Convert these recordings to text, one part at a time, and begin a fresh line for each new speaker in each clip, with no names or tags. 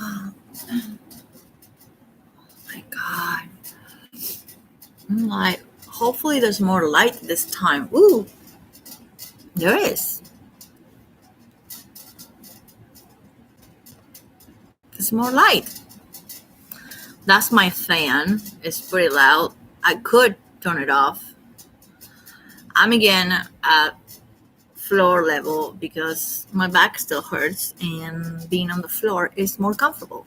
Oh my God. I'm like, hopefully there's more light this time. Ooh, there is. There's more light. That's my fan. It's pretty loud. I could turn it off. I'm again at floor level because my back still hurts and being on the floor is more comfortable.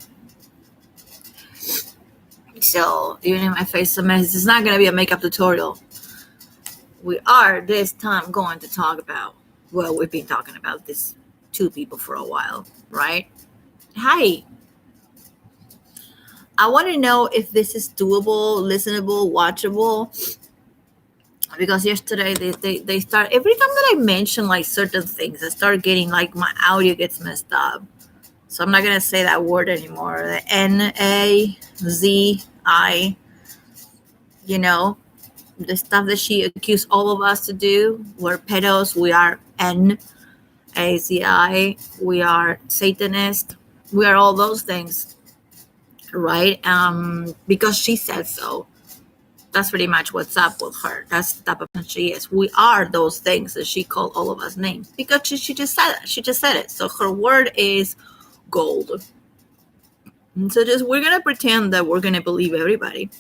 So even if my face is a mess, it's not going to be a makeup tutorial. We are this time going to talk about, well, we've been talking about this two people for a while, right? Hi. I want to know if this is doable, listenable, watchable. Because yesterday they start, every time that I mention like certain things, I start getting like my audio gets messed up. So I'm not going to say that word anymore. The Nazi, you know, the stuff that she accused all of us to do. We're pedos. We are Nazi. We are Satanist. We are all those things, right? Because she said so. That's pretty much what's up with her. That's the type of person she is. We are those things that she called all of us names because she just said it. She just said it. So her word is gold. And so just we're gonna pretend that we're gonna believe everybody.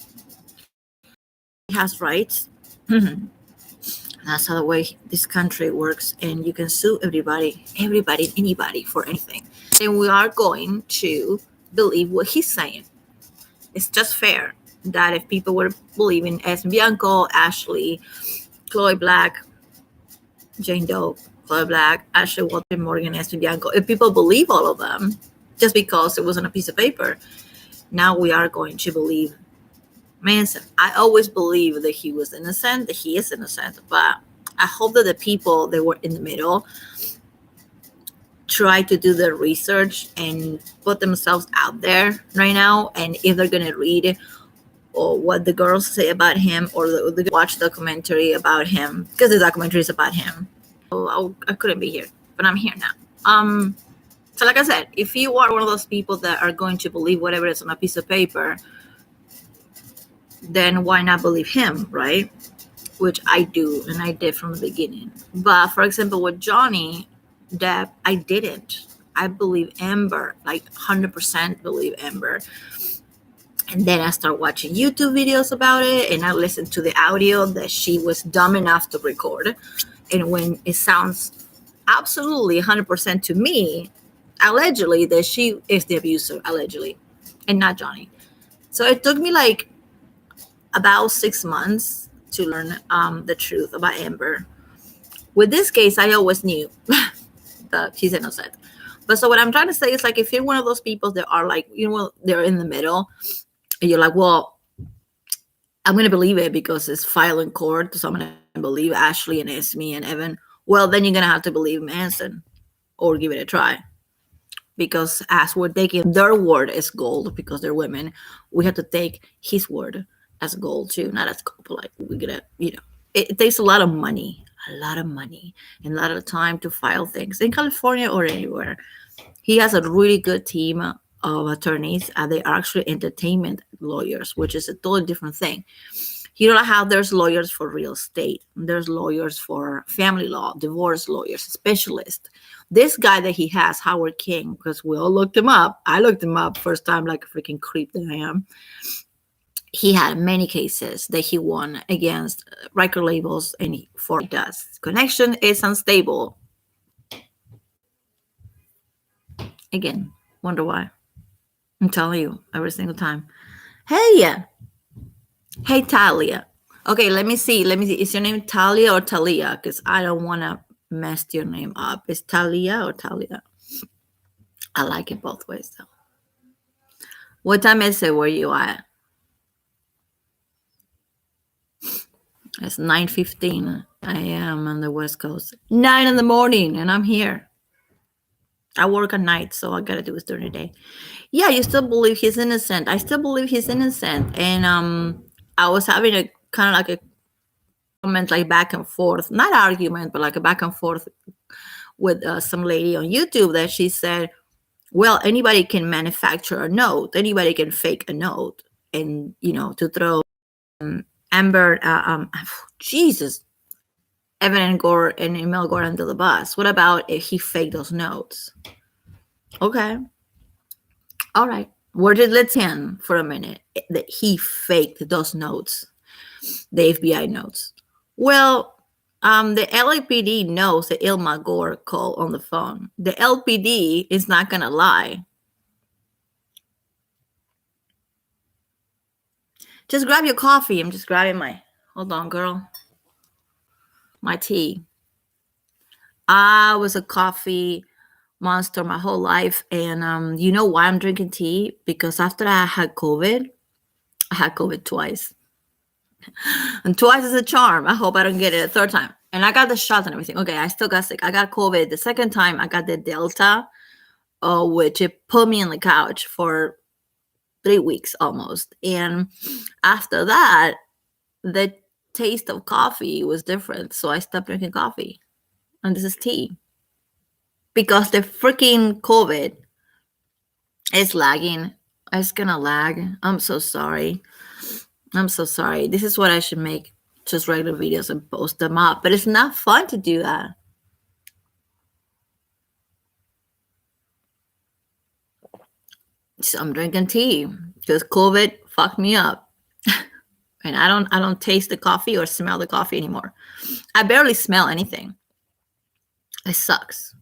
He has rights. That's how the way this country works, and you can sue everybody, anybody for anything. And we are going to believe what he's saying. It's just fair that if people were believing Esme Bianco, Ashley, Chloe Black, Jane Doe, Chloe Black, Ashley Walter Morgan, Esme Bianco, if people believe all of them just because it was on a piece of paper, now we are going to believe Manson. I always believe that he was innocent, that he is innocent, but I hope that the people that were in the middle try to do their research and put themselves out there right now. And if they're going to read or what the girls say about him or the watch documentary about him, because the documentary is about him. So I couldn't be here, but I'm here now. So like I said, if you are one of those people that are going to believe whatever is on a piece of paper, then why not believe him, right? Which I do, and I did from the beginning. But for example, with Johnny Depp, I didn't. I believe Amber, like 100% believe Amber. And then I start watching YouTube videos about it, and I listened to the audio that she was dumb enough to record. And when it sounds absolutely 100% to me, allegedly, that she is the abuser, allegedly, and not Johnny. So it took me like about 6 months to learn the truth about Amber. With this case, I always knew that she's innocent. But so what I'm trying to say is, like, if you're one of those people that are like, they're in the middle, and you're like, well, I'm going to believe it because it's filed in court, so I'm going to believe Ashley and Esme and Evan. Well, then you're going to have to believe Manson or give it a try. Because as we're taking their word as gold, because they're women, we have to take his word as gold too, not as gold, but like we're going to, it takes a lot of money, and a lot of time to file things in California or anywhere. He has a really good team of attorneys. They are actually entertainment lawyers, which is a totally different thing. You know how there's lawyers for real estate, there's lawyers for family law, divorce lawyers, specialists. This guy that he has, Howard King, because we all looked him up. I looked him up first time like a freaking creep that I am. He had many cases that he won against record labels, and for does. Connection is unstable. Again, wonder why. I'm telling you every single time. Hey, Talia. Okay, let me see. Is your name Talia or Talia? Because I don't want to mess your name up. Is Talia or Talia? I like it both ways, though. What time is it where you at? It's 9:15. I am on the West Coast. 9 in the morning, and I'm here. I work at night, so I gotta do it during the day. Yeah, you still believe he's innocent. I still believe he's innocent. And I was having a kind of like a comment, like back and forth, not argument, but like a back and forth with some lady on YouTube that she said, well, anybody can manufacture a note, anybody can fake a note, and to throw Amber, Jesus, Evan and Gore and Emil Gore under the bus. What about if he faked those notes? Okay, all right. Where did let's him for a minute that he faked those notes, the FBI notes. Well, the LAPD knows that Ilma Gore called on the phone. The LPD is not gonna lie. Just grab your coffee. I'm just grabbing my. Hold on, girl. My tea. I was a coffee monster my whole life, and you know why I'm drinking tea? Because after I had COVID twice, and twice is a charm. I hope I don't get it a third time. And I got the shots and everything. Okay, I still got sick. I got COVID the second time. I got the Delta, which it put me on the couch for 3 weeks almost. And after that, the taste of coffee was different. So I stopped drinking coffee. And this is tea. Because the freaking COVID is lagging. It's gonna lag. I'm so sorry. I'm so sorry. This is what I should make, just regular videos and post them up. But it's not fun to do that. So I'm drinking tea because COVID fucked me up. And I don't taste the coffee or smell the coffee anymore. I barely smell anything. It sucks.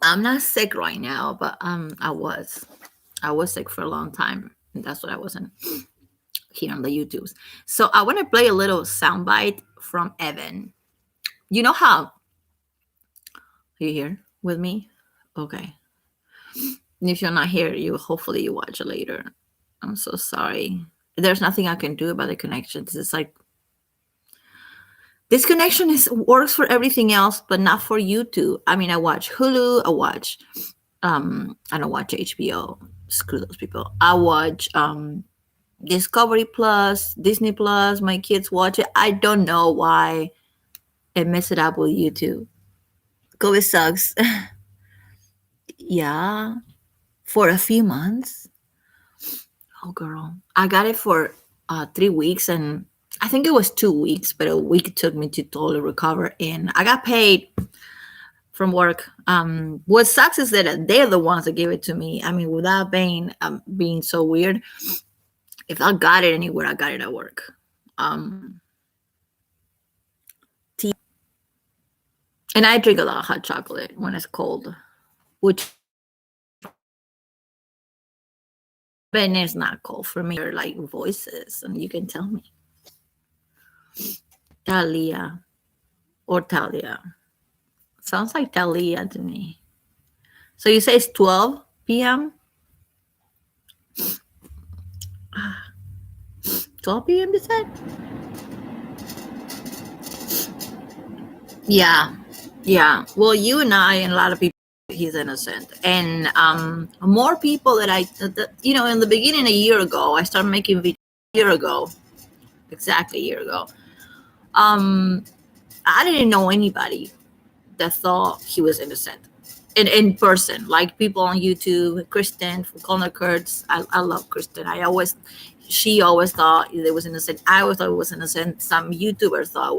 I'm not sick right now, but I was sick for a long time. And that's what I wasn't here on the YouTubes. So I want to play a little soundbite from Evan. You know how? Are you here with me? Okay. And if you're not here, hopefully you watch it later. I'm so sorry. There's nothing I can do about the connections. It's like this connection works for everything else, but not for YouTube. I mean, I watch Hulu. I don't watch HBO. Screw those people. I watch Discovery Plus, Disney Plus. My kids watch it. I don't know why I mess it up with YouTube. COVID sucks. Yeah, for a few months. Oh, girl, I got it for 3 weeks, and I think it was 2 weeks, but a week took me to totally recover. And I got paid from work. What sucks is that they're the ones that gave it to me. I mean, without being so weird. If I got it anywhere, I got it at work. Tea. And I drink a lot of hot chocolate when it's cold, which but it's not cold for me. They're like voices, and you can tell me. Talia or Talia. Sounds like Talia to me. So you say it's 12 p.m.? 12 p.m. you said? Yeah. Yeah. Well, you and I and a lot of people, he's innocent. And more people that in the beginning, a year ago, I started making videos exactly a year ago. I didn't know anybody that thought he was innocent in person, like people on YouTube. Kristen from Connor Kurtz. I love Kristen. She always thought it was innocent. I always thought it was innocent. Some YouTubers thought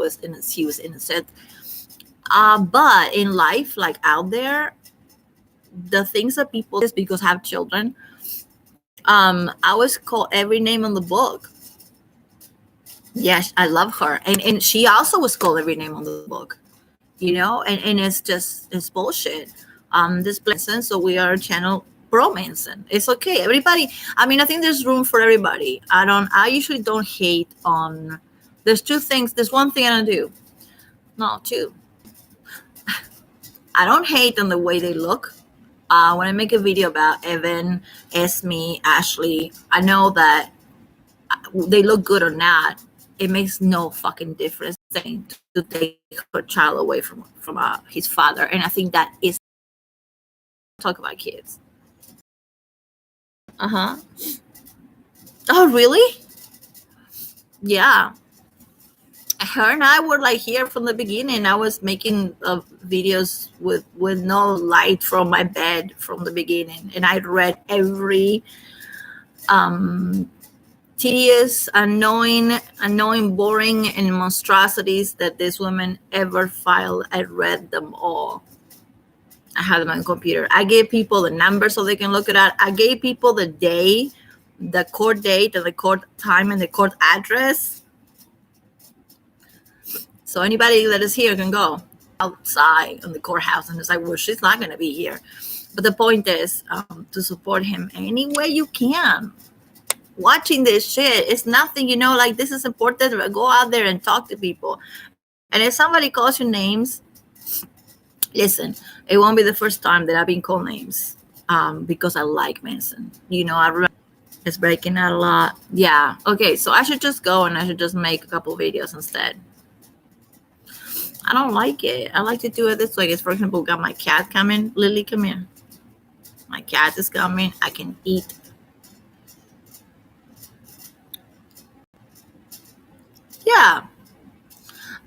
he was innocent. But in life, like out there, the things that people just because have children, I always call every name on the book. Yes, I love her, and she also was called every name on the book. And it's bullshit. This Manson, so we are channel pro Manson. It's okay. Everybody, I mean, I think there's room for everybody. I usually don't hate on, there's two things. There's one thing I don't do. No, two. I don't hate on the way they look. When I make a video about Evan, Esme, Ashley, I know that they look good or not. It makes no fucking difference to take her child away from his father. And I think that is talk about kids. Uh-huh. Oh, really? Yeah. her and I were like here from the beginning. I was making videos with no light from my bed from the beginning, and I read every um, tedious, annoying, boring, and monstrosities that this woman ever filed. I read them all. I had them on the computer. I gave people the number so they can look it up. I gave people the day, the court date, and the court time, and the court address. So anybody that is here can go outside in the courthouse and it's like, well, she's not going to be here. But the point is to support him any way you can. Watching this shit is nothing, like this is important. Go out there and talk to people. And if somebody calls you names, listen, it won't be the first time that I've been called names because I like Manson. I remember it's breaking out a lot. Yeah. Okay. So I should just go and I should just make a couple videos instead. I don't like it. I like to do it this way. Because, for example, got my cat coming. Lily, come here. My cat is coming. I can eat. Yeah.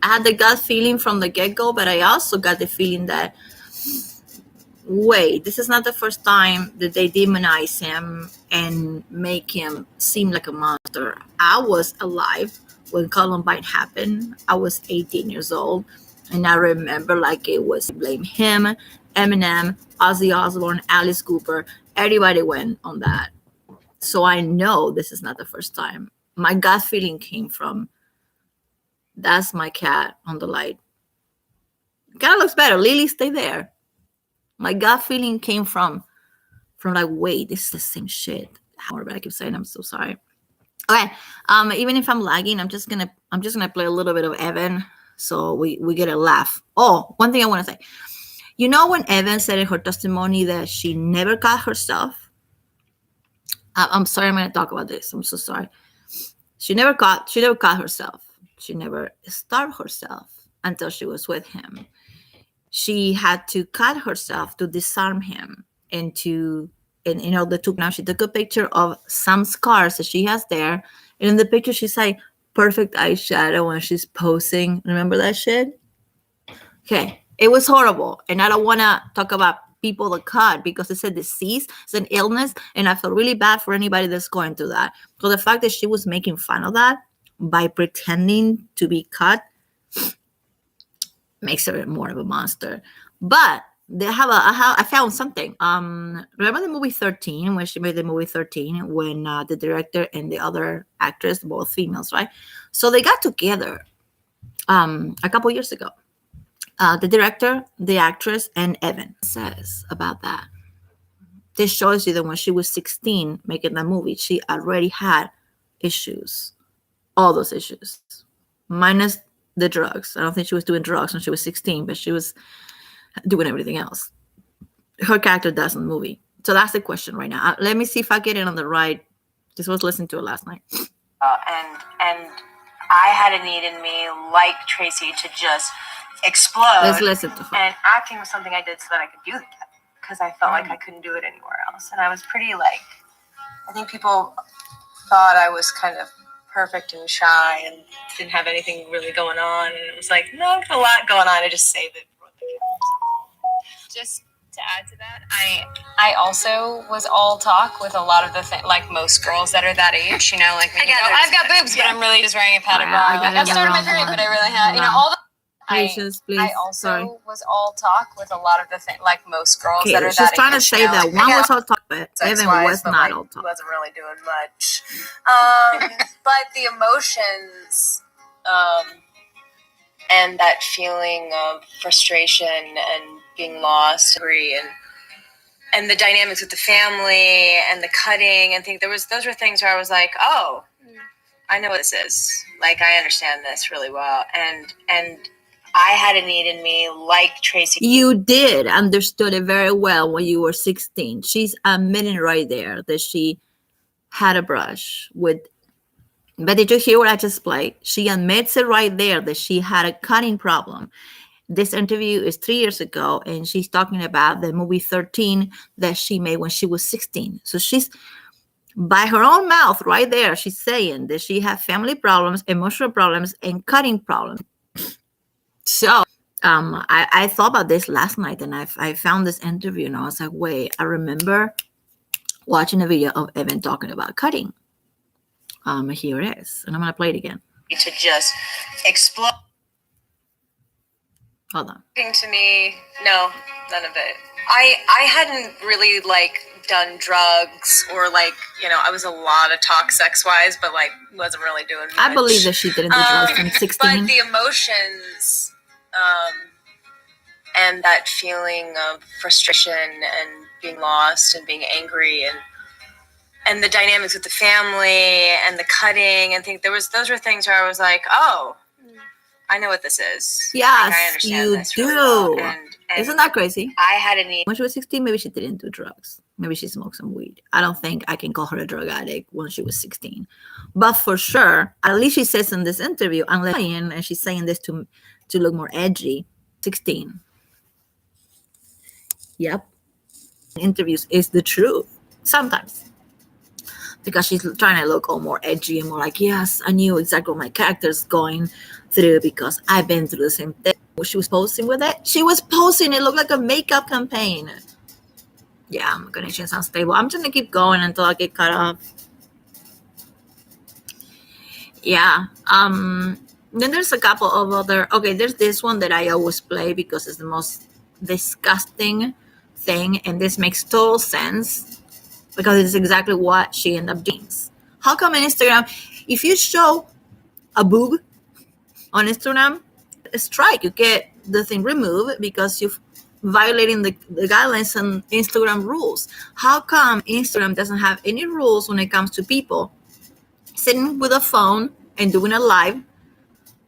I had the gut feeling from the get-go, but I also got the feeling that, wait, this is not the first time that they demonize him and make him seem like a monster. I was alive when Columbine happened. I was 18 years old. And I remember like it was blame him, Eminem, Ozzy Osbourne, Alice Cooper. Everybody went on that. So I know this is not the first time. My gut feeling came from, that's my cat on the light. Kind of looks better. Lily, stay there. My gut feeling came from like, wait, this is the same shit. But I keep saying, I'm so sorry. Okay. Even if I'm lagging, I'm just gonna play a little bit of Evan. So we get a laugh. Oh, one thing I want to say. When Evan said in her testimony that she never cut herself? I'm sorry, I'm going to talk about this. I'm so sorry. She never cut herself. She never starved herself until she was with him. She had to cut herself to disarm him and now she took a picture of some scars that she has there. And in the picture, she's like, perfect eyeshadow when she's posing. Remember that shit? Okay. It was horrible. And I don't want to talk about people that cut because it's a disease, it's an illness. And I feel really bad for anybody that's going through that. So the fact that she was making fun of that by pretending to be cut makes her more of a monster. But I found something. Remember the movie 13, when she made the movie 13, when the director and the other actress, both females, right? So they got together a couple years ago. The director, the actress, and Evan says about that. This shows you that when she was 16 making that movie, she already had issues. All those issues. Minus the drugs. I don't think she was doing drugs when she was 16, but she was doing everything else. Her character does in the movie. So that's the question right now. Let me see if I get it on the right. Just was listening to it last night.
And I had a need in me, like Tracy, to just explode.
Let's listen to her.
And acting was something I did so that I could do that because I felt like I couldn't do it anywhere else. And I was pretty I think people thought I was kind of perfect and shy and didn't have anything really going on. And it was like, no, I've got a lot going on. I just saved it for the cameras. Just to add to that, I also was all talk with a lot of the things, like most girls that are that age, like I've got boobs, but I'm really just wearing a padded bra. I've started my period, but I really have, all the
Patience, please.
I also was all talk with a lot of the things, like most girls that are
she's
that age.
She's trying to say that one was all talk, but Evan was not all talk.
Wasn't really doing much. But the emotions and that feeling of frustration and being lost, and the dynamics with the family and the cutting and things, those were things where I was like, oh, I know what this is. Like, I understand this really well. And I had a need in me, like Tracy.
You did understood it very well when you were 16. She's admitting right there that she had a brush with. But did you hear what I just played? She admits it right there that she had a cutting problem. This interview is 3 years ago, and she's talking about the movie 13 that she made when she was 16. So By her own mouth, right there, she's saying that she had family problems, emotional problems, and cutting problems. So I thought about this last night, and I found this interview, and I was like, wait, I remember watching a video of Evan talking about cutting. Here it is, and I'm gonna play it again.
To just explode.
Hold on.
To me, no, none of it. I hadn't really done drugs or I was a lot of talk sex wise, but wasn't really doing much.
I believe that she didn't do drugs from 16.
But the emotions, and that feeling of frustration and being lost and being angry and the dynamics with the family and the cutting and those were things where I was like, oh, I know what this is.
Yes,
I understand
you
this
do.
really well. And
isn't that crazy?
I had a need.
When she was 16, maybe she didn't do drugs. Maybe she smoked some weed. I don't think I can call her a drug addict when she was 16. But for sure, at least she says in this interview, and she's saying this to look more edgy, 16. Yep. Interviews is the truth. Sometimes. Because she's trying to look all more edgy and more like, yes, I knew exactly what my character's going through because I've been through the same thing. She was posing with it. She was posing. It looked like a makeup campaign. Yeah, my connection sounds stable. I'm just going to keep going until I get cut off. Yeah. Then there's a couple of other. Okay, there's this one that I always play because it's the most disgusting thing. And this makes total sense. Because it's exactly what she ended up doing. How come on Instagram, if you show a boob on Instagram, a strike, you get the thing removed because you're violating the guidelines and Instagram rules. How come Instagram doesn't have any rules when it comes to people sitting with a phone and doing a live,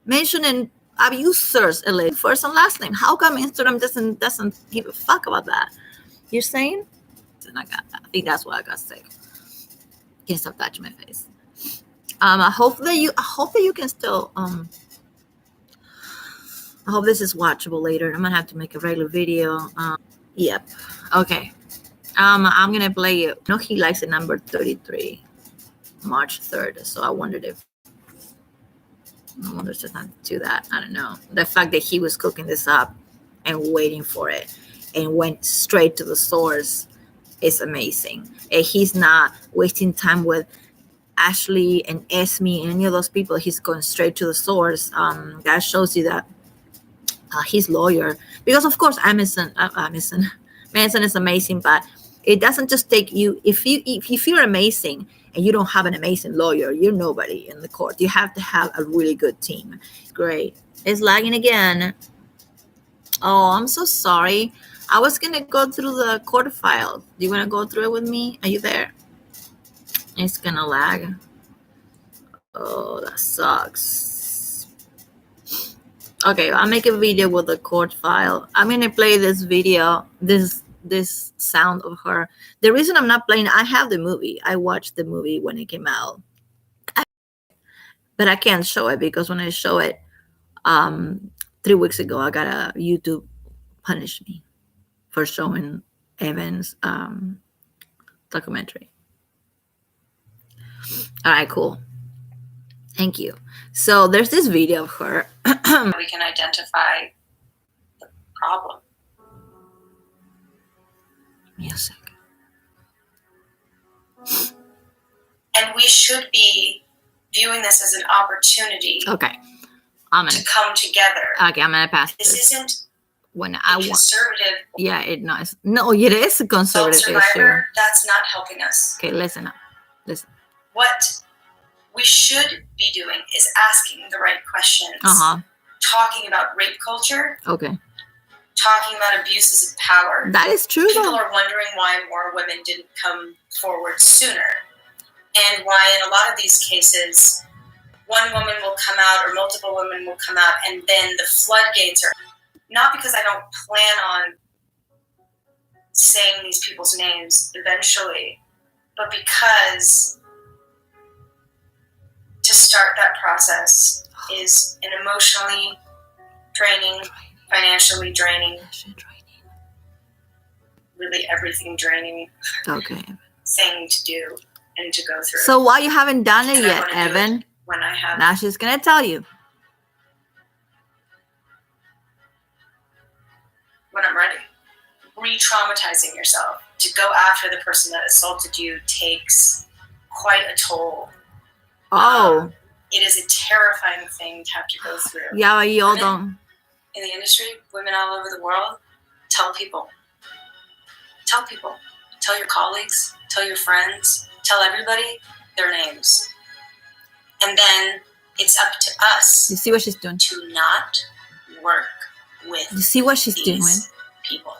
mentioning abusers, first and last name? How come Instagram doesn't give a fuck about that? You're saying? And I think that's what I got sick. Can't stop touching my face. I hope that you can still I hope this is watchable later. I'm gonna have to make a regular video. Yep. Okay. I'm gonna play it. No, he likes the number 33, March 3rd. So I wondered if to not do that. I don't know. The fact that he was cooking this up and waiting for it and went straight to the source is amazing. And he's not wasting time with Ashley and Esme and any of those people. He's going straight to the source. That shows you that he's lawyer. Because of course, Manson is amazing, but it doesn't just take you. If you're amazing and you don't have an amazing lawyer, you're nobody in the court. You have to have a really good team. Great. It's lagging again. Oh, I'm so sorry. I was going to go through the court file. Do you want to go through it with me? Are you there? It's going to lag. Oh, that sucks. Okay, I'll make a video with the court file. I'm going to play this video, this sound of her. The reason I'm not playing, I have the movie. I watched the movie when it came out. But I can't show it because when I show it 3 weeks ago, I got a YouTube punish me for showing Evan's documentary. All right, cool. Thank you. So there's this video of her.
We can identify the problem.
Music.
And we should be viewing this as an opportunity.
Okay.
To come together.
Okay, I'm gonna pass this.
This isn't
when I want.
Conservative.
Yeah, no, it is a conservative issue.
That's not helping us.
Okay, listen up. Listen.
What we should be doing is asking the right questions. Talking about rape culture.
Okay.
Talking about abuses of power.
That is true.
People are wondering why more women didn't come forward sooner, and why in a lot of these cases, one woman will come out or multiple women will come out, and then the floodgates are not because I don't plan on saying these people's names eventually, but because to start that process is an emotionally draining, financially draining, really everything draining
thing to do.
I need to go through.
So why you haven't done it
And
yet, Evan?
When I have.
Now she's gonna tell you.
When I'm ready. Re-traumatizing yourself to go after the person that assaulted you takes quite a toll.
Oh.
It is a terrifying thing to have to go through.
Yeah, but you all don't.
In the industry, women all over the world, tell people. Tell people. Tell your colleagues. Tell your friends. Tell everybody their names. And then it's up to us.
You see what she's doing?
To not work with.
You see what she's doing?
People.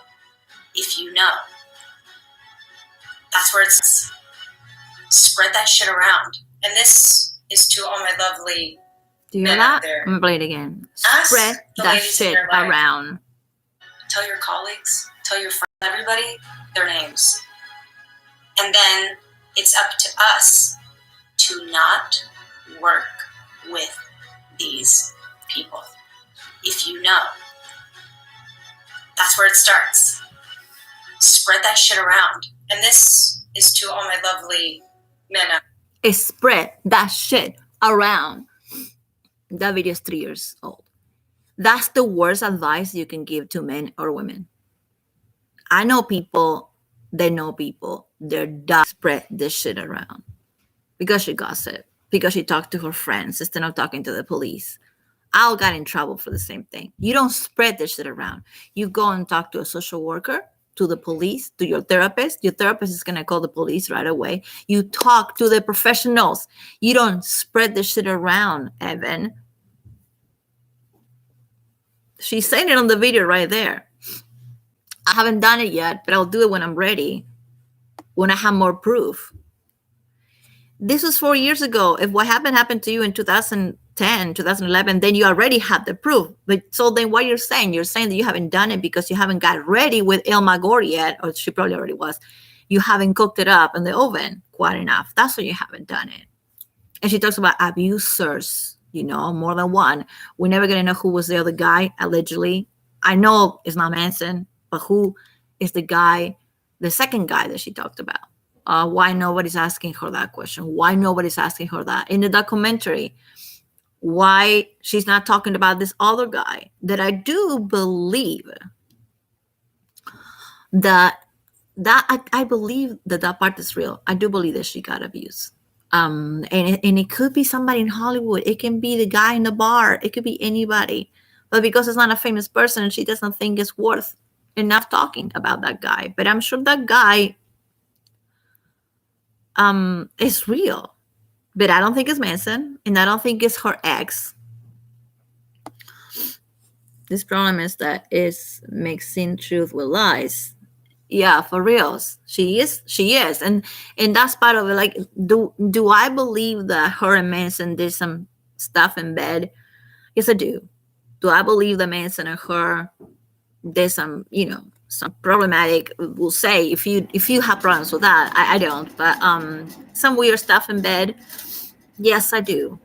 If you know. That's where it's. Spread that shit around. And this is to all my lovely.
Do you hear that? I'm gonna play it again. Spread that shit around.
Tell your colleagues, tell your friends, everybody their names. And then it's up to us to not work with these people. If you know. That's where it starts. Spread that shit around. And this is to all my lovely men.
Spread that shit around. That video is 3 years old. That's the worst advice you can give to men or women. I know people, they know people, they're done. Spread this shit around. Because she gossiped. Because she talked to her friends instead of talking to the police. I all got in trouble for the same thing. You don't spread this shit around. You go and talk to a social worker, to the police, to your therapist. Your therapist is going to call the police right away. You talk to the professionals. You don't spread this shit around, Evan. She's saying it on the video right there. I haven't done it yet, but I'll do it when I'm ready, when I have more proof. This was 4 years ago. If what happened to you in 2010, 2011, then you already had the proof. But so then what you're saying that you haven't done it because you haven't got ready with Ilma Gore yet, or she probably already was. You haven't cooked it up in the oven quite enough. That's why you haven't done it. And she talks about abusers, more than one. We're never going to know who was the other guy, allegedly. I know it's not Manson, but who is the guy, the second guy that she talked about? Why nobody's asking her that question? Why nobody's asking her that? In the documentary, why she's not talking about this other guy that I do believe that I believe that part is real. I do believe that she got abused. And it could be somebody in Hollywood. It can be the guy in the bar. It could be anybody. But because it's not a famous person, she doesn't think it's worth enough talking about that guy. But I'm sure that guy is real. But I don't think it's Manson, and I don't think it's her ex. This problem is that it's mixing truth with lies. Yeah, for reals. She is. And that's part of it. Like, do I believe that her and Manson did some stuff in bed? Yes, I do. Do I believe that Manson and her did some, some problematic, we'll say, if you have problems with that, I don't, but some weird stuff in bed, yes, I do.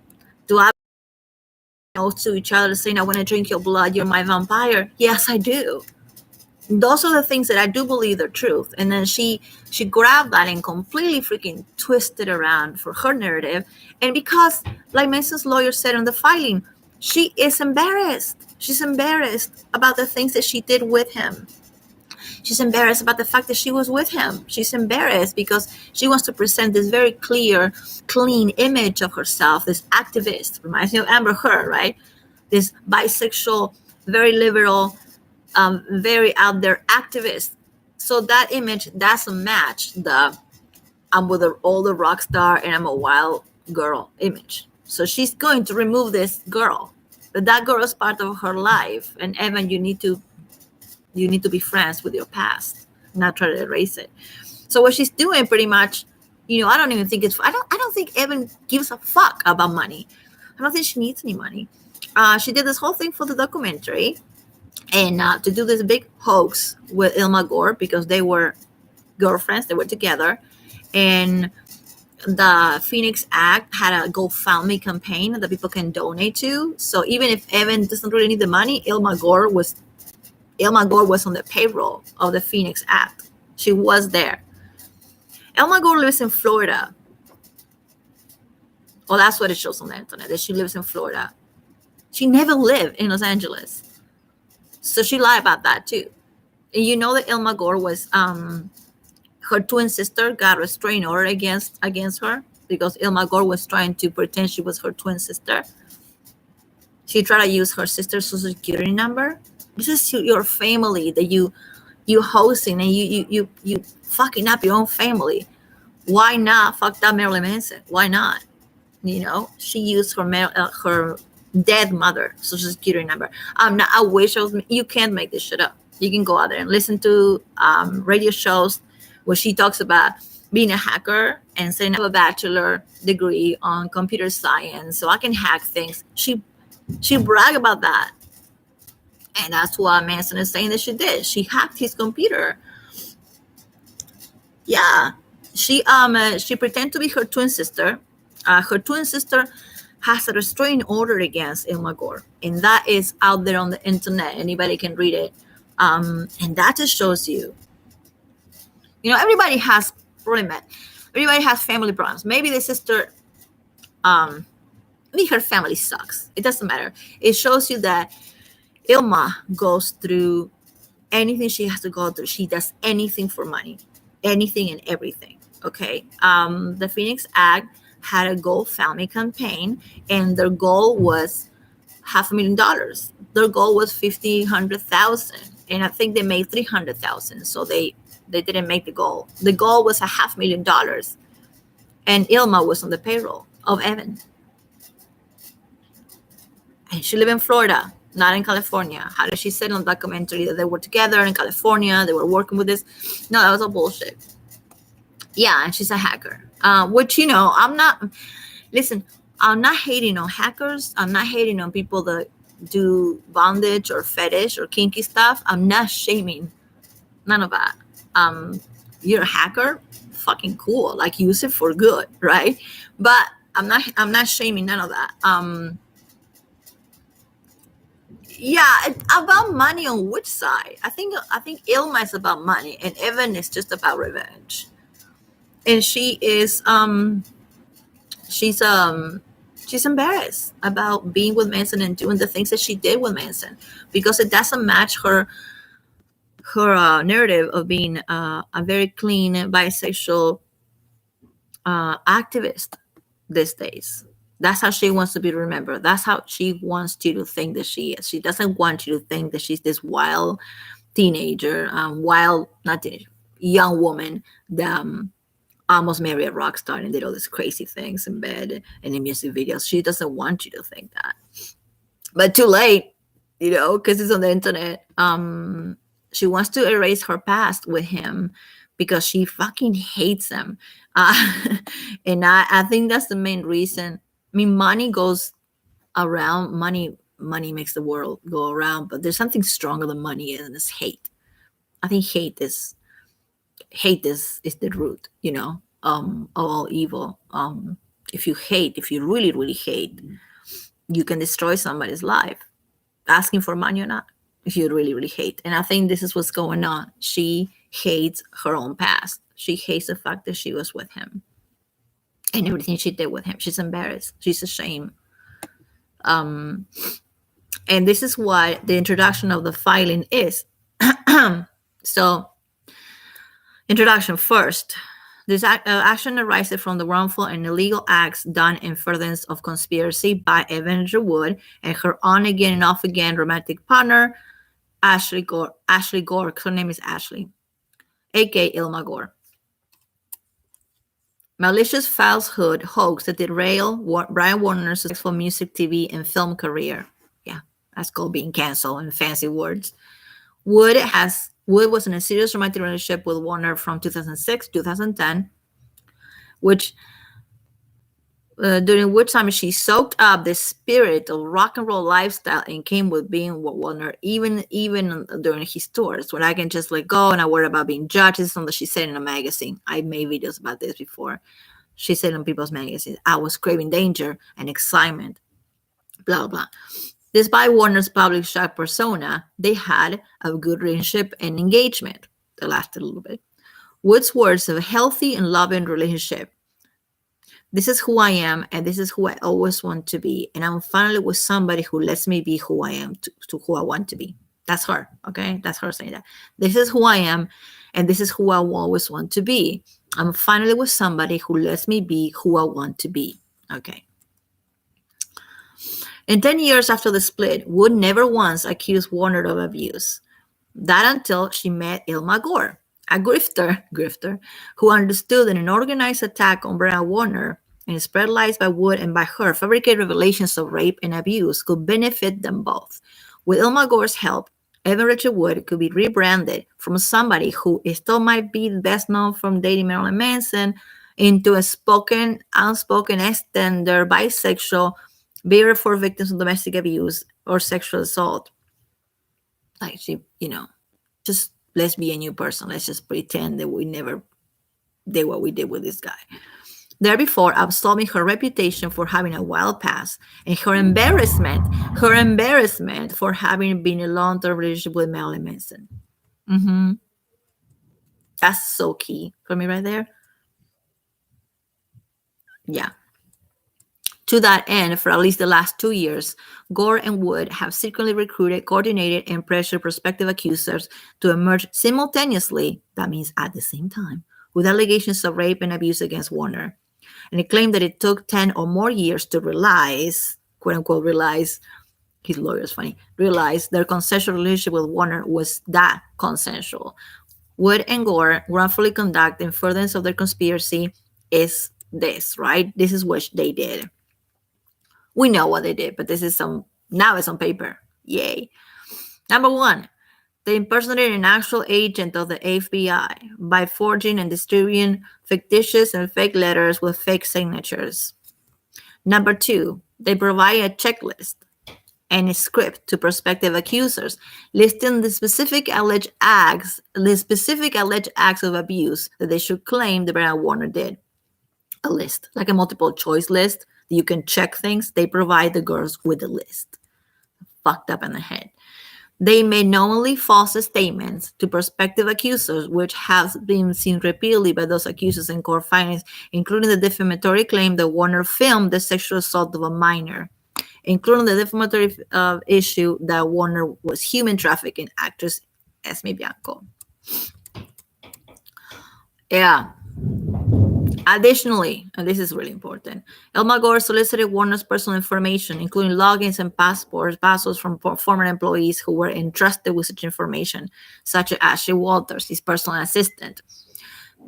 Do I know to each other saying, I want to drink your blood, you're my vampire? Yes, I do. Those are the things that I do believe are truth. And then she grabbed that and completely freaking twisted around for her narrative. And because, like Manson's lawyer said on the filing, she is embarrassed. She's embarrassed about the things that she did with him. She's embarrassed about the fact that she was with him. She's embarrassed because she wants to present this very clear, clean image of herself, this activist. Reminds me of Amber Heard, right? This bisexual, very liberal, very out there activist. So that image doesn't match the I'm with an older rock star and I'm a wild girl image. So she's going to remove this girl. But that girl is part of her life. And Evan, you need to be friends with your past, not try to erase it. So what she's doing pretty much, I don't even think I don't think Evan gives a fuck about money. I don't think she needs any money. She did this whole thing for the documentary and to do this big hoax with Ilma Gore because they were girlfriends, they were together. And the Phoenix Act had a GoFundMe campaign that people can donate to. So even if Evan doesn't really need the money, Ilma Gore was on the payroll of the Phoenix Act. She was there. Ilma Gore lives in Florida. Well, that's what it shows on the internet, that she lives in Florida. She never lived in Los Angeles. So she lied about that too. And you know that Ilma Gore was her twin sister got a restraining order against her because Ilma Gore was trying to pretend she was her twin sister. She tried to use her sister's social security number. This is your family that you hosting, and you fucking up your own family. Why not fuck that Marilyn Manson? Why not? She used her dead mother social security number. I wish I was. You can't make this shit up. You can go out there and listen to radio shows where she talks about being a hacker and saying I have a bachelor degree on computer science, so I can hack things. She bragged about that, and that's what Manson is saying that she did. She hacked his computer. Yeah, she pretended to be her twin sister. Her twin sister has a restraining order against Ilma Gore, and that is out there on the internet. Anybody can read it, and that just shows you. Everybody has problem. Everybody has family problems. Maybe the sister, maybe her family sucks. It doesn't matter. It shows you that Ilma goes through anything she has to go through. She does anything for money, anything and everything. Okay. The Phoenix Act had a GoFundMe campaign, and their goal was $500,000. Their goal was 100,000, and I think they made 300,000. So they didn't make the goal. The goal was $500,000, and Ilma was on the payroll of Evan, and she lived in Florida, not in California. How did she say in the documentary that they were together in California? They were working with this. No, that was all bullshit. Yeah, and she's a hacker. Which, I'm not hating on hackers. I'm not hating on people that do bondage or fetish or kinky stuff. I'm not shaming none of that. You're a hacker, fucking cool. Like, use it for good, right? But I'm not shaming none of that. Yeah, about money on which side? I think Ilma is about money, and Evan is just about revenge. And she is she's embarrassed about being with Manson and doing the things that she did with Manson, because it doesn't match her narrative of being a very clean bisexual activist these days. That's how she wants to be remembered. That's how she wants you to think that she is. She doesn't want you to think that she's this wild teenager, not teenager, young woman that almost married a rock star and did all these crazy things in bed and in music videos. She doesn't want you to think that. But too late, because it's on the internet. She wants to erase her past with him because she fucking hates him. And I think that's the main reason. I mean, money goes around. Money makes the world go around, but there's something stronger than money, and it's hate. I think hate is the root, of all evil. If you really, really hate, you can destroy somebody's life, asking for money or not, if you really, really hate. And I think this is what's going on. She hates her own past. She hates the fact that she was with him and everything she did with him. She's embarrassed. She's ashamed. And this is what the introduction of the filing is. So, introduction first. This action arises from the wrongful and illegal acts done in furtherance of conspiracy by Evan Wood and her on-again and off-again romantic partner, Ashley Gore. Ashley Gore, her name is Ashley, a.k.a. Ilma Gore. Malicious falsehood hoax that derailed Brian Warner's successful music, TV, and film career. Yeah, that's called being canceled in fancy words. Wood was in a serious romantic relationship with Warner from 2006 to 2010, during which time she soaked up the spirit of rock and roll lifestyle and came with being with Warner, even during his tours, when I can just let go and I worry about being judged. It's something she said in a magazine. I made videos about this before. She said in people's magazines, I was craving danger and excitement, blah, blah. Despite Warner's public shock persona, they had a good relationship and engagement that lasted a little bit. Wood's words of a healthy and loving relationship. This is who I am, and this is who I always want to be. And I'm finally with somebody who lets me be who I am to who I want to be. That's her, okay? That's her saying that. This is who I am, and this is who I always want to be. I'm finally with somebody who lets me be who I want to be. Okay. In 10 years after the split, Wood never once accused Warner of abuse. That until she met Ilma Gore, a grifter who understood that an organized attack on Brian Warner and spread lies by Wood and by her fabricated revelations of rape and abuse could benefit them both. With Ilma Gore's help, Evan Richard Wood could be rebranded from somebody who still might be best known from dating Marilyn Manson into a unspoken, extender, bisexual, bearer for victims of domestic abuse or sexual assault. Like just let's be a new person. Let's just pretend that we never did what we did with this guy. Therefore, absolving her reputation for having a wild past and her embarrassment for having been in a long-term relationship with Marilyn Manson. That's so key for me right there. Yeah. To that end, for at least the last 2 years, Gore and Wood have secretly recruited, coordinated, and pressured prospective accusers to emerge simultaneously, that means at the same time, with allegations of rape and abuse against Warner. And it claimed that it took 10 or more years to realize, quote unquote, realize, his lawyer's funny, realize their consensual relationship with Warner was that consensual. Wood and Gore wrongfully conduct in furtherance of their conspiracy is this, right? This is what they did. We know what they did, but now it's on paper. Yay. Number 1, they impersonated an actual agent of the FBI by forging and distributing fictitious and fake letters with fake signatures. Number 2, they provide a checklist and a script to prospective accusers, listing the specific alleged acts of abuse that they should claim that Brian Warner did. A list, like a multiple choice list. You can check things. They provide the girls with a list. Fucked up in the head. They made knowingly false statements to prospective accusers, which has been seen repeatedly by those accusers in court filings, including the defamatory claim that Warner filmed the sexual assault of a minor, including the defamatory issue that Warner was human trafficking actress Esme Bianco. Yeah. Additionally, and this is really important, Ilma Gore solicited Warner's personal information, including logins and passwords from former employees who were entrusted with such information, such as Ashley Walters, his personal assistant.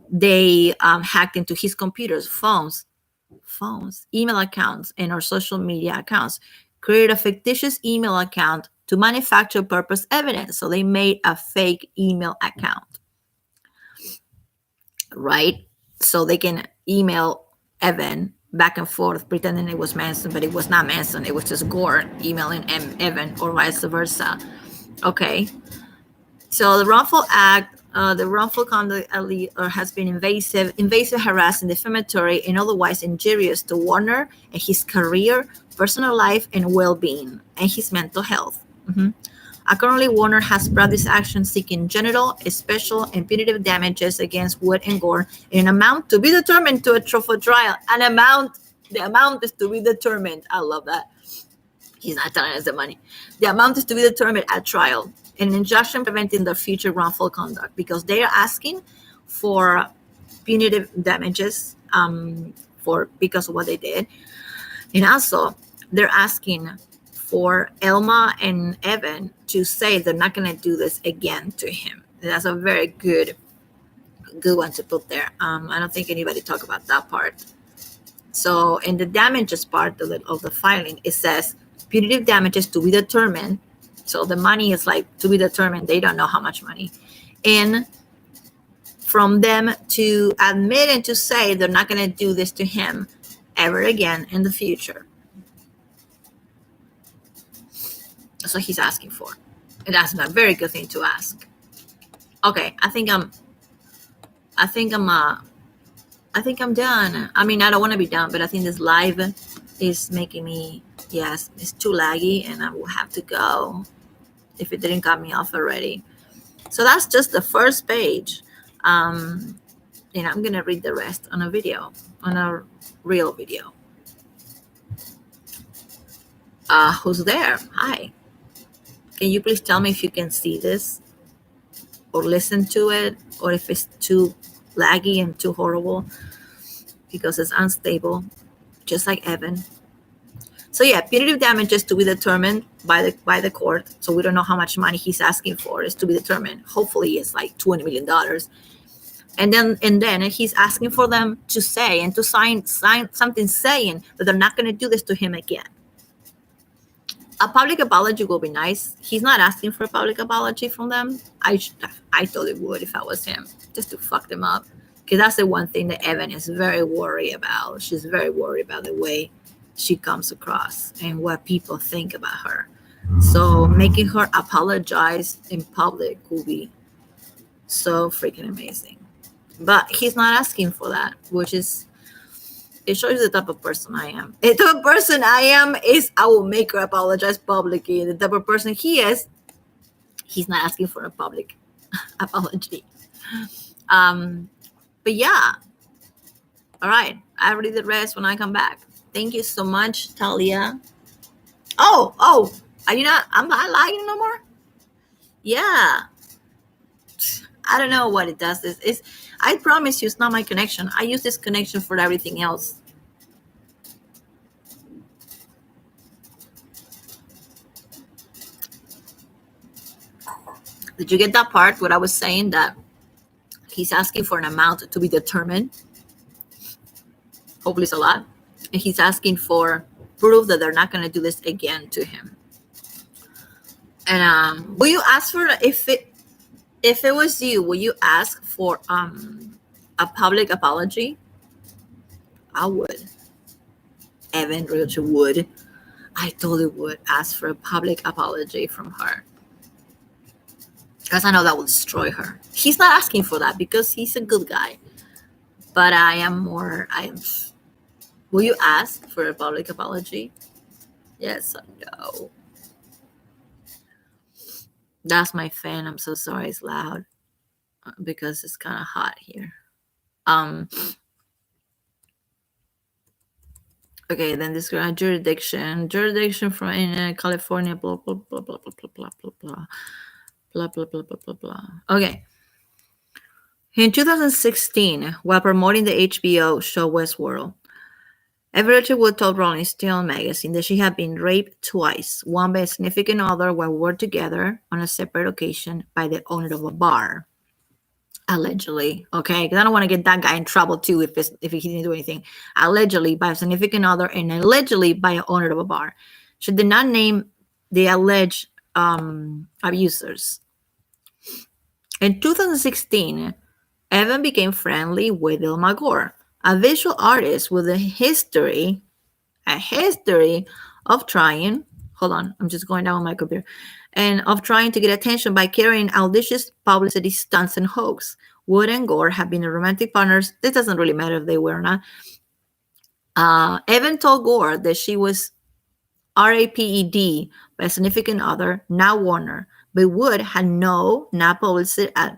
They hacked into his computers, phones, email accounts, and our social media accounts, created a fictitious email account to manufacture purpose evidence. So they made a fake email account, right? So they can email Evan back and forth, pretending it was Manson, but it was not Manson. It was just Gore emailing Evan, or vice versa. Okay. So the wrongful act, the wrongful conduct has been invasive, harassing, defamatory, and otherwise injurious to Warner and his career, personal life, and well-being, and his mental health. Accordingly, Warner has brought this action seeking general, special, and punitive damages against Wood and Gore in an amount to be determined to a trial. The amount is to be determined. I love that. He's not telling us the money. The amount is to be determined at trial. An injunction preventing their future wrongful conduct, because they are asking for punitive damages because of what they did. And also, they're asking for Ilma and Evan to say they're not going to do this again to him. And that's a very good one to put there. I don't think anybody talked about that part. So in the damages part of the filing, it says punitive damages to be determined. So the money is like to be determined. They don't know how much money. And from them to admit and to say they're not going to do this to him ever again in the future. That's what he's asking for. And that's a very good thing to ask. Okay, I think I'm done. I mean, I don't want to be done, but I think this live is making me, it's too laggy, and I will have to go if it didn't cut me off already. So that's just the first page. And I'm gonna read the rest on a video, on a real video. Who's there? Hi. Can you please tell me if you can see this or listen to it, or if it's too laggy and too horrible because it's unstable, just like Evan. So yeah, punitive damages to be determined by the court. So we don't know how much money he's asking for. Is to be determined. Hopefully, it's like $20 million. And then he's asking for them to say and to sign something saying that they're not going to do this to him again. A public apology will be nice. He's not asking for a public apology from them. I totally would if I was him, just to fuck them up. Because that's the one thing that Evan is very worried about. She's very worried about the way she comes across and what people think about her. So making her apologize in public will be so freaking amazing. But he's not asking for that, which is, it shows the type of person I am. The type of person I am is I will make her apologize publicly. The type of person he is, he's not asking for a public apology. But yeah. All right. I'll read the rest when I come back. Thank you so much, Talia. Oh, are you not? I'm not lying no more. Yeah. I don't know what it does. I promise you, it's not my connection. I use this connection for everything else. Did you get that part? What I was saying, that he's asking for an amount to be determined. Hopefully, it's a lot. And he's asking for proof that they're not going to do this again to him. And will you ask for, if it was you, will you ask for a public apology? I would. Evan Rich would. I totally would ask for a public apology from her. Because I know that will destroy her. He's not asking for that because he's a good guy. But I am. Will you ask for a public apology? Yes or no? That's my fan. I'm so sorry it's loud because it's kind of hot here. Okay, then this jurisdiction from in California, blah blah blah blah blah blah blah blah blah blah blah blah blah blah blah. Okay. In 2016, while promoting the HBO show Westworld, Everett Wood told Rolling Stone magazine that she had been raped twice, one by a significant other while we were together on a separate occasion by the owner of a bar. Allegedly, okay, because I don't want to get that guy in trouble too if he didn't do anything. Allegedly by a significant other and allegedly by an owner of a bar. She did not name the alleged abusers. In 2016, Evan became friendly with Ilma Gore, a visual artist with a history of trying. Hold on, I'm just going down on my computer. And of trying to get attention by carrying audacious publicity stunts and hoax. Wood and Gore have been romantic partners. This doesn't really matter if they were or not. Evan told Gore that she was raped by a significant other, now Warner, but Wood had not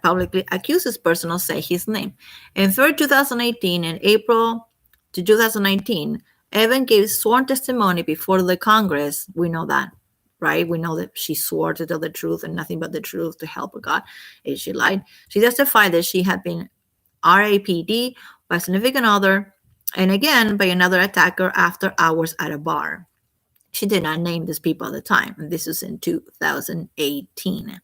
publicly accused his person or say his name. In February 2018 and April to 2019, Evan gave sworn testimony before the Congress. We know that, right? We know that she swore to tell the truth and nothing but the truth to help God. If she lied, she testified that she had been raped by a significant other and again by another attacker after hours at a bar. She did not name these people at the time, and this was in 2018.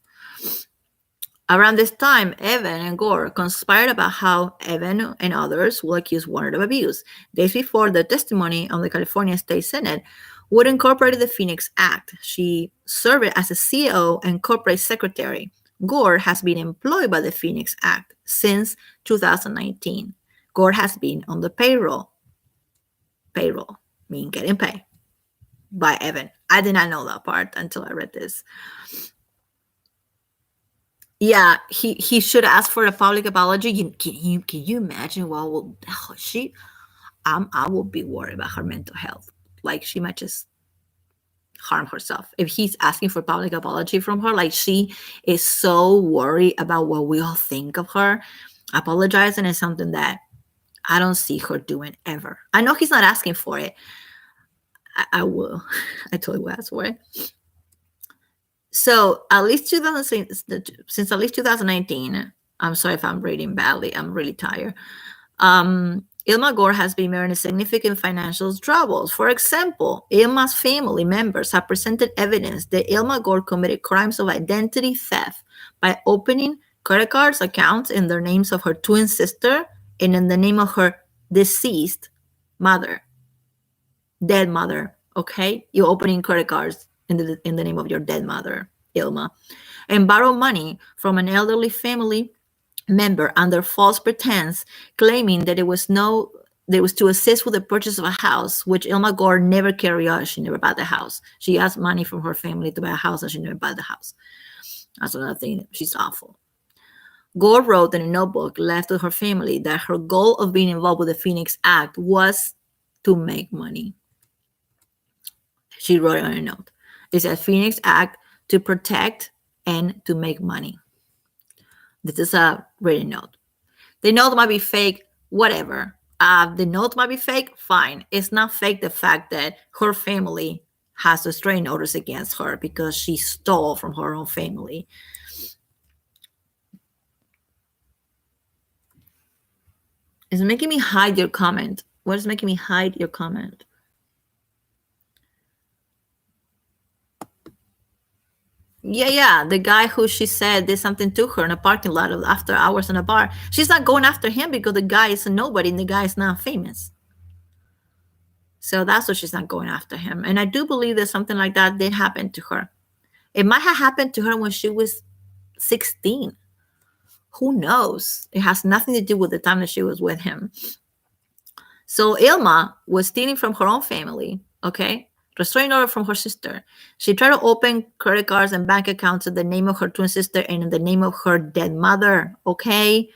Around this time, Evan and Gore conspired about how Evan and others will accuse Warner of abuse. Days before the testimony on the California State Senate, Wood incorporated the Phoenix Act. She served as a CEO and corporate secretary. Gore has been employed by the Phoenix Act since 2019. Gore has been on the payroll. Payroll, meaning getting paid by Evan. I did not know that part until I read this. Yeah, he should ask for a public apology. Can you imagine what will she? I will be worried about her mental health. Like she might just harm herself if he's asking for public apology from her. Like she is so worried about what we all think of her. Apologizing is something that I don't see her doing ever. I know he's not asking for it. I will. I totally will ask for it. So at least since at least 2019. I'm sorry if I'm reading badly. I'm really tired. Ilma Gore has been in significant financial troubles. For example, Ilma's family members have presented evidence that Ilma Gore committed crimes of identity theft by opening credit cards accounts in the names of her twin sister and in the name of her deceased mother, dead mother. Okay, you're opening credit cards in the name of your dead mother, Ilma, and borrow money from an elderly family member under false pretense, claiming that it was to assist with the purchase of a house, which Ilma Gore never carried out. She never bought the house. She asked money from her family to buy a house, and she never bought the house. That's another thing. She's awful. Gore wrote in a notebook left to her family that her goal of being involved with the Phoenix Act was to make money. She wrote it on a note. It said Phoenix Act to protect and to make money. This is a written note. The note might be fake, whatever. The note might be fake, fine. It's not fake the fact that her family has a restraining orders against her because she stole from her own family. It's making me hide your comment. What is making me hide your comment? Yeah. The guy who she said did something to her in a parking lot after hours in a bar. She's not going after him because the guy is a nobody and the guy is not famous. So that's why she's not going after him. And I do believe that something like that did happen to her. It might have happened to her when she was 16. Who knows? It has nothing to do with the time that she was with him. So Ilma was stealing from her own family, okay? Restraining order from her sister. She tried to open credit cards and bank accounts in the name of her twin sister and in the name of her dead mother, okay?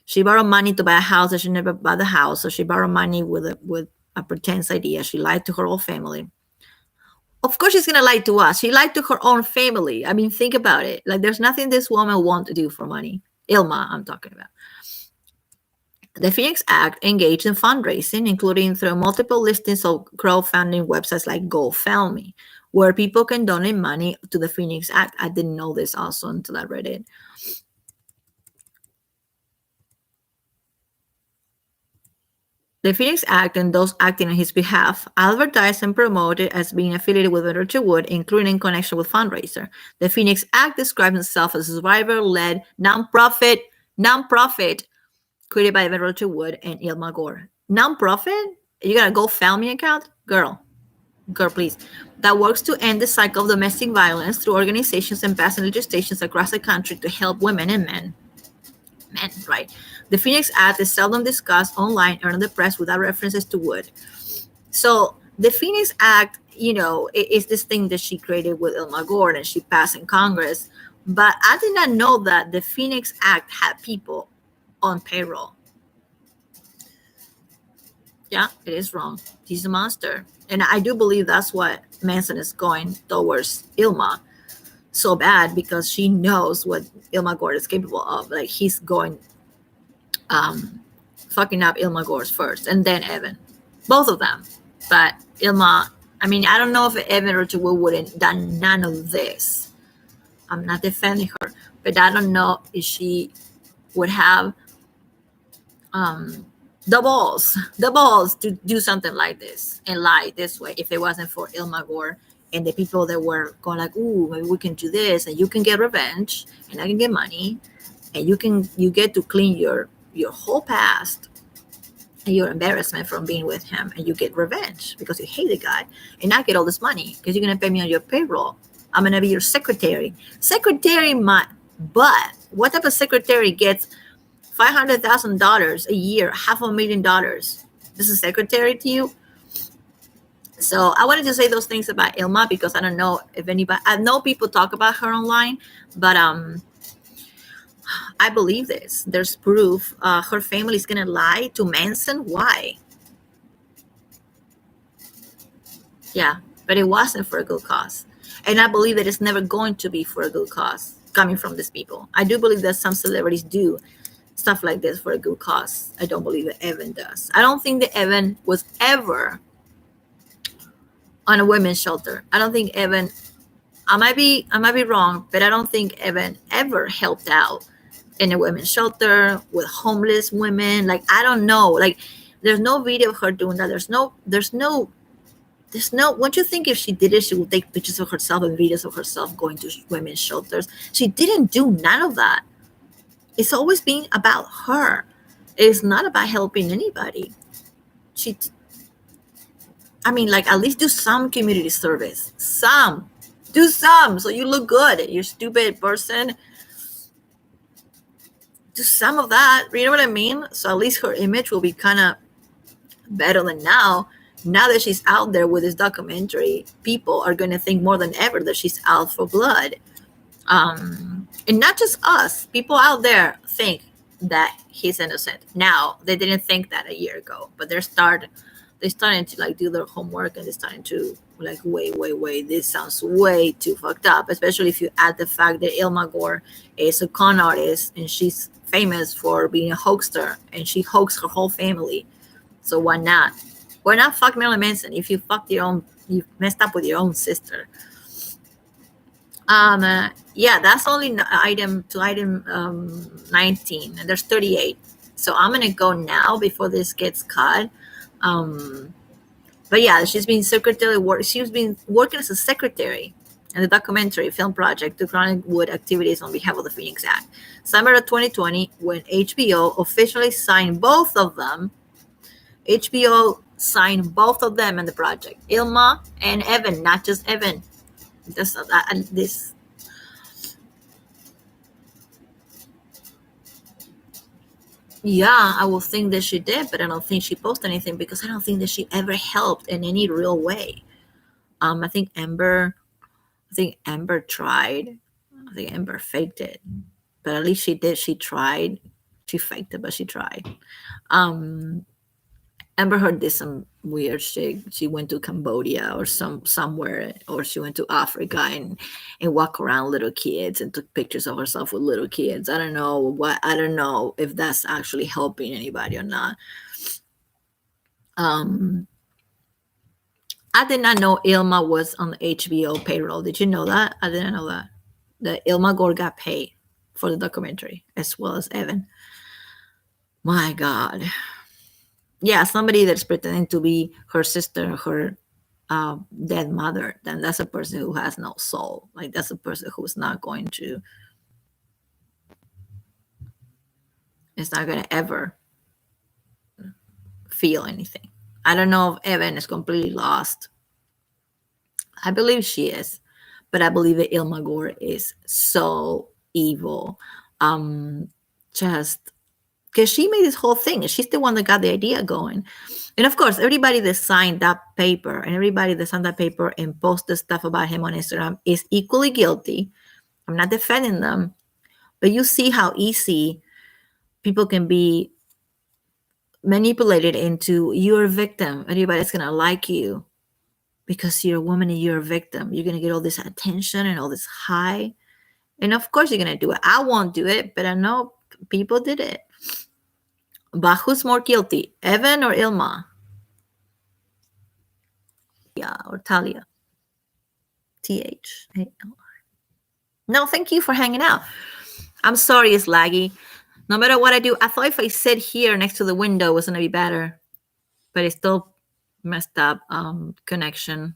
She borrowed money to buy a house and she never bought the house. So she borrowed money with a pretense idea. She lied to her whole family. Of course she's going to lie to us. She lied to her own family. I mean, think about it. Like, there's nothing this woman wants to do for money. Ilma, I'm talking about. The Phoenix Act engaged in fundraising, including through multiple listings of crowdfunding websites like GoFundMe, where people can donate money to the Phoenix Act. I didn't know this also until I read it. The Phoenix Act and those acting on his behalf advertised and promoted as being affiliated with Better to Wood, including in connection with fundraiser. The Phoenix Act describes itself as a survivor-led nonprofit created by Better to Wood and Ilma Gore. Nonprofit? You got a GoFundMe account? Girl, please. That works to end the cycle of domestic violence through organizations and passing legislations across the country to help women and men, right? The Phoenix Act is seldom discussed online or in the press without references to Wood. So the Phoenix Act, is this thing that she created with Ilma Gore and she passed in Congress. But I did not know that the Phoenix Act had people on payroll. Yeah, it is wrong. He's a monster. And I do believe that's what Manson is going towards Ilma so bad, because she knows what Ilma Gore is capable of. Like, he's going fucking up Ilma Gore's first and then Evan. Both of them. But Ilma, I mean, I don't know if Evan or Wood wouldn't done none of this. I'm not defending her, but I don't know if she would have the balls to do something like this and lie this way if it wasn't for Ilma Gore and the people that were going like, ooh, maybe we can do this and you can get revenge and I can get money and you get to clean your whole past and your embarrassment from being with him, and you get revenge because you hate the guy, and I get all this money because you're going to pay me on your payroll. I'm going to be your secretary. But what type of secretary gets $500,000 a year, $500,000? This is secretary to you? So I wanted to say those things about Ilma because I don't know if anybody, I know people talk about her online, but I believe this. There's proof. Her family is going to lie to Manson. Why? Yeah, but it wasn't for a good cause. And I believe that it's never going to be for a good cause coming from these people. I do believe that some celebrities do stuff like this for a good cause. I don't believe that Evan does. I don't think that Evan was ever on a women's shelter. I don't think Evan. I might be wrong, but I don't think Evan ever helped out in a women's shelter with homeless women. Like, I don't know. Like, there's no video of her doing that. There's no. What you think if she did it, she would take pictures of herself and videos of herself going to women's shelters. She didn't do none of that. It's always been about her. It's not about helping anybody. She, I mean, like, at least do some community service. Do some, so you look good. You stupid person. Do some of that. You know what I mean? So at least her image will be kind of better than now. Now that she's out there with this documentary, people are going to think more than ever that she's out for blood. And not just us. People out there think that he's innocent. Now, they didn't think that a year ago, but they're starting to like do their homework, and they're starting to like, wait, this sounds way too fucked up, especially if you add the fact that Ilma Gore is a con artist and she's famous for being a hoaxer, and she hoaxed her whole family. So why not? Why not fuck Marilyn Manson if you messed up with your own sister? Yeah, that's only item 19, and there's 38. So I'm gonna go now before this gets cut. But yeah, she's been working as a secretary in the documentary film project to chronic wood activities on behalf of the Phoenix Act. Summer of 2020, when HBO officially signed both of them. HBO signed both of them in the project, Ilma and Evan, not just Evan. This. Yeah, I will think that she did, but I don't think she posted anything because I don't think that she ever helped in any real way. I think Amber tried. I think Amber faked it, but at least she did. She tried. She faked it, but she tried. Amber Heard did some weird shit. She went to Cambodia or somewhere, or she went to Africa and walked around little kids and took pictures of herself with little kids. I don't know if that's actually helping anybody or not. I did not know Ilma was on the HBO payroll. Did you know that? I didn't know that. That Ilma Gore got paid for the documentary as well as Evan. My God. Yeah, somebody that's pretending to be her sister, her dead mother, then that's a person who has no soul. Like, that's a person who's not going to, it's not going to ever feel anything. I don't know if Evan is completely lost. I believe she is, but I believe that Ilma Gore is so evil. Just because she made this whole thing, and she's the one that got the idea going. And of course, everybody that signed that paper and everybody that signed that paper and posted stuff about him on Instagram is equally guilty. I'm not defending them, but you see how easy people can be manipulated into, you're a victim. Everybody's going to like you because you're a woman and you're a victim. You're going to get all this attention and all this high. And of course, you're going to do it. I won't do it, but I know people did it. But who's more guilty, Evan or Ilma? Yeah, or Talia. THALI. No, thank you for hanging out. I'm sorry it's laggy. No matter what I do, I thought if I sit here next to the window it was going to be better. But it's still messed up connection.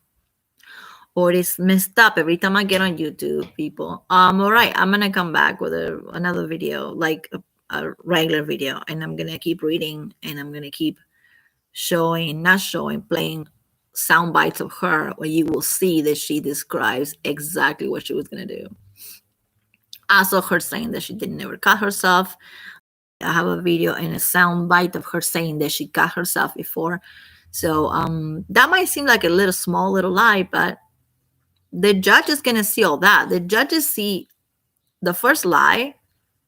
Or it's messed up every time I get on YouTube, people. All right, I'm going to come back with another video, like a regular video. And I'm going to keep reading, and I'm going to keep playing sound bites of her, where you will see that she describes exactly what she was going to do. Also, her saying that she didn't ever cut herself. I have a video and a sound bite of her saying that she cut herself before. So that might seem like a little lie, but the judge is going to see all that. The judges see the first lie.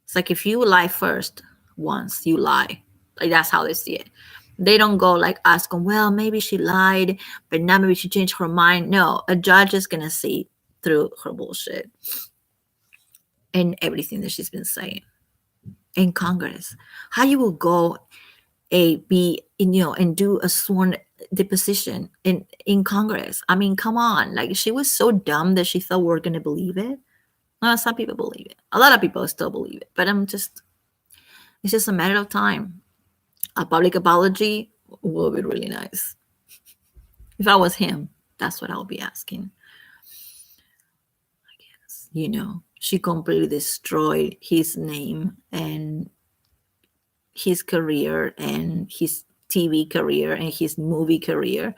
It's like, if you lie first once, you lie. Like, that's how they see it. They don't go like asking, well, maybe she lied, but now maybe she changed her mind. No, a judge is going to see through her bullshit and everything that she's been saying. in Congress? How you will go a be and do a sworn deposition in Congress? I mean, come on. Like, she was so dumb that she thought we're gonna believe it. Well, some people believe it. A lot of people still believe it. But it's just a matter of time. A public apology will be really nice. If I was him, that's what I'll be asking. I guess, she completely destroyed his name and his career and his TV career and his movie career.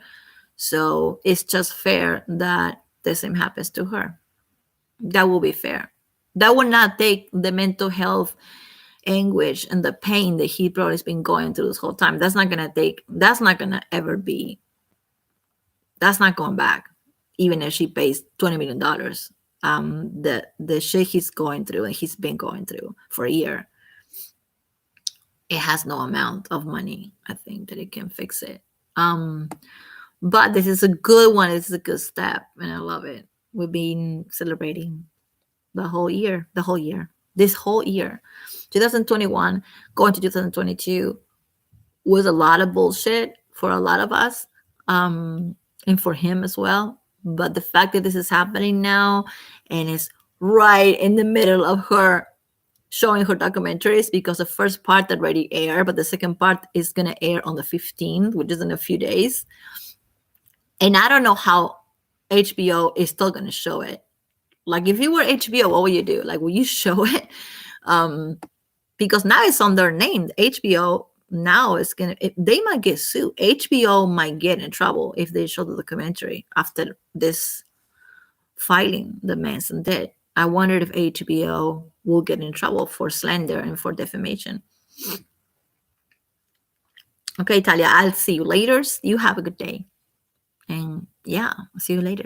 So it's just fair that the same happens to her. That will be fair. That will not take the mental health anguish and the pain that he probably has been going through this whole time. That's not gonna ever be, that's not going back, even if she pays $20 million. The shit he's going through and he's been going through for a year, it has no amount of money, I think, that it can fix it. But this is a good one. This is a good step, and I love it. We've been celebrating the whole year, this whole year. 2021 going to 2022 was a lot of bullshit for a lot of us, and for him as well. But the fact that this is happening now and it's right in the middle of her showing her documentaries, because the first part already aired, but the second part is going to air on the 15th, which is in a few days. And I don't know how HBO is still going to show it. Like, if you were HBO, what would you do? Like, will you show it? Because now it's on their name. HBO now is they might get sued. HBO might get in trouble if they show the documentary after this filing that Manson did. I wondered if HBO will get in trouble for slander and for defamation. Okay, Talia, I'll see you later. You have a good day. And yeah, I'll see you later.